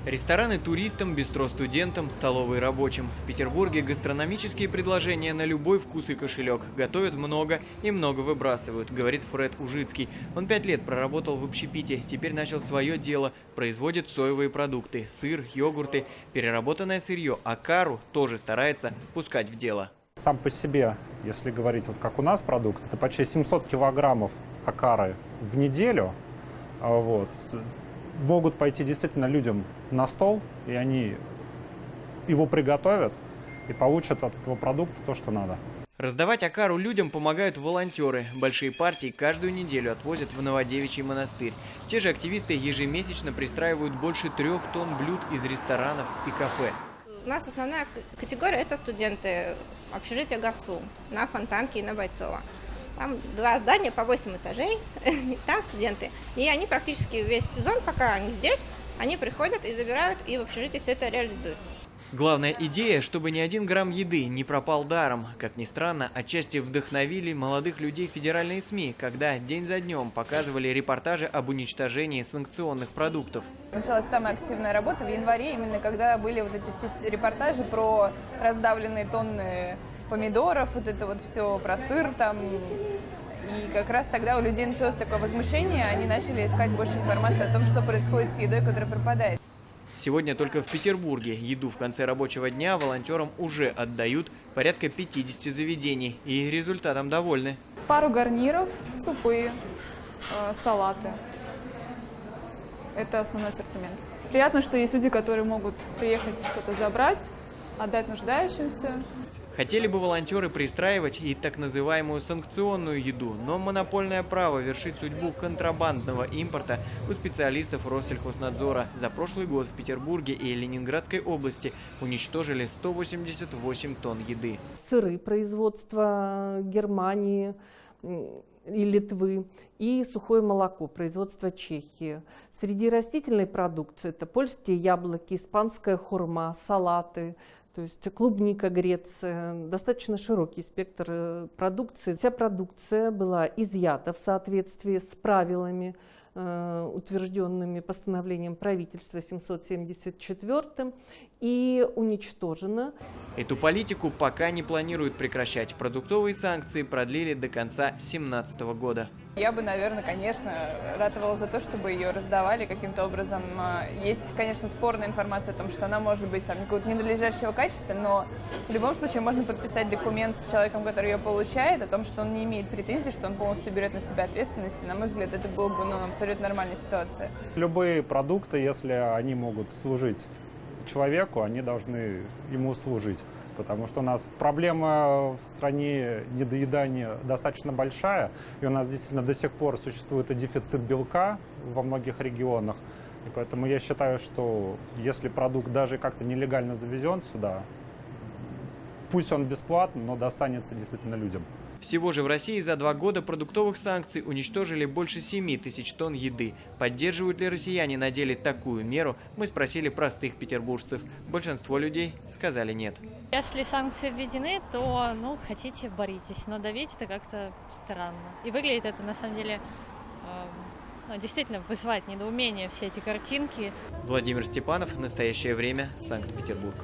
Рестораны туристам, бистро студентам, столовые рабочим. В Петербурге гастрономические предложения на любой вкус и кошелек. Готовят много и много выбрасывают, говорит Фред Ужицкий. Он 5 лет проработал в общепите, теперь начал свое дело. Производит соевые продукты, сыр, йогурты, переработанное сырье, а кару тоже старается пускать в дело. Сам по себе, если говорить, вот как у нас продукт, это почти 700 килограммов акары в неделю. Могут пойти действительно людям на стол, и они его приготовят и получат от этого продукта то, что надо. Раздавать акару людям помогают волонтеры. Большие партии каждую неделю отвозят в Новодевичий монастырь. Те же активисты ежемесячно пристраивают больше 3 тонн блюд из ресторанов и кафе. У нас основная категория – это студенты общежития ГАСУ на Фонтанке и на Бойцова. Там 2 здания по 8 этажей, там студенты. И они практически весь сезон, пока они здесь, они приходят и забирают, и в общежитии все это реализуется. Главная идея, чтобы ни 1 грамм еды не пропал даром. Как ни странно, отчасти вдохновили молодых людей федеральные СМИ, когда день за днем показывали репортажи об уничтожении санкционных продуктов. Началась самая активная работа в январе, именно когда были вот эти все репортажи про раздавленные тонны помидоров, вот это вот все про сыр там. И как раз тогда у людей началось такое возмущение, они начали искать больше информации о том, что происходит с едой, которая пропадает. Сегодня только в Петербурге еду в конце рабочего дня волонтерам уже отдают порядка 50 заведений, и результатом довольны. Пару гарниров, супы, салаты. Это основной ассортимент. Приятно, что есть люди, которые могут приехать что-то забрать, отдать нуждающимся. Хотели бы волонтеры пристраивать и так называемую санкционную еду, но монопольное право вершить судьбу контрабандного импорта у специалистов Россельхознадзора. За прошлый год в Петербурге и Ленинградской области уничтожили 188 тонн еды. Сыры производства Германии и Литвы, и сухое молоко производства Чехии. Среди растительной продукции это польские яблоки, испанская хурма, салаты, то есть клубника Греция, достаточно широкий спектр продукции. Вся продукция была изъята в соответствии с правилами, утвержденными постановлением правительства 774 и уничтожена. Эту политику пока не планируют прекращать. Продуктовые санкции продлили до конца 2017 года. Я бы, наверное, конечно, ратовала за то, чтобы ее раздавали каким-то образом. Есть, конечно, спорная информация о том, что она может быть там какого-то ненадлежащего качества, но в любом случае можно подписать документ с человеком, который ее получает, о том, что он не имеет претензий, что он полностью берет на себя ответственность. И, на мой взгляд, это было бы абсолютно нормальная ситуация. Любые продукты, если они могут служить человеку, они должны ему служить. Потому что у нас проблема в стране недоедания достаточно большая, и у нас действительно до сих пор существует и дефицит белка во многих регионах. И поэтому я считаю, что если продукт даже как-то нелегально завезен сюда, пусть он бесплатный, но достанется действительно людям. Всего же в России за 2 года продуктовых санкций уничтожили больше 7 тысяч тонн еды. Поддерживают ли россияне на деле такую меру, мы спросили простых петербуржцев. Большинство людей сказали нет. Если санкции введены, то, хотите, боритесь, но давить это как-то странно. И выглядит это, на самом деле, действительно вызывает недоумение, все эти картинки. Владимир Степанов, «Настоящее время», Санкт-Петербург.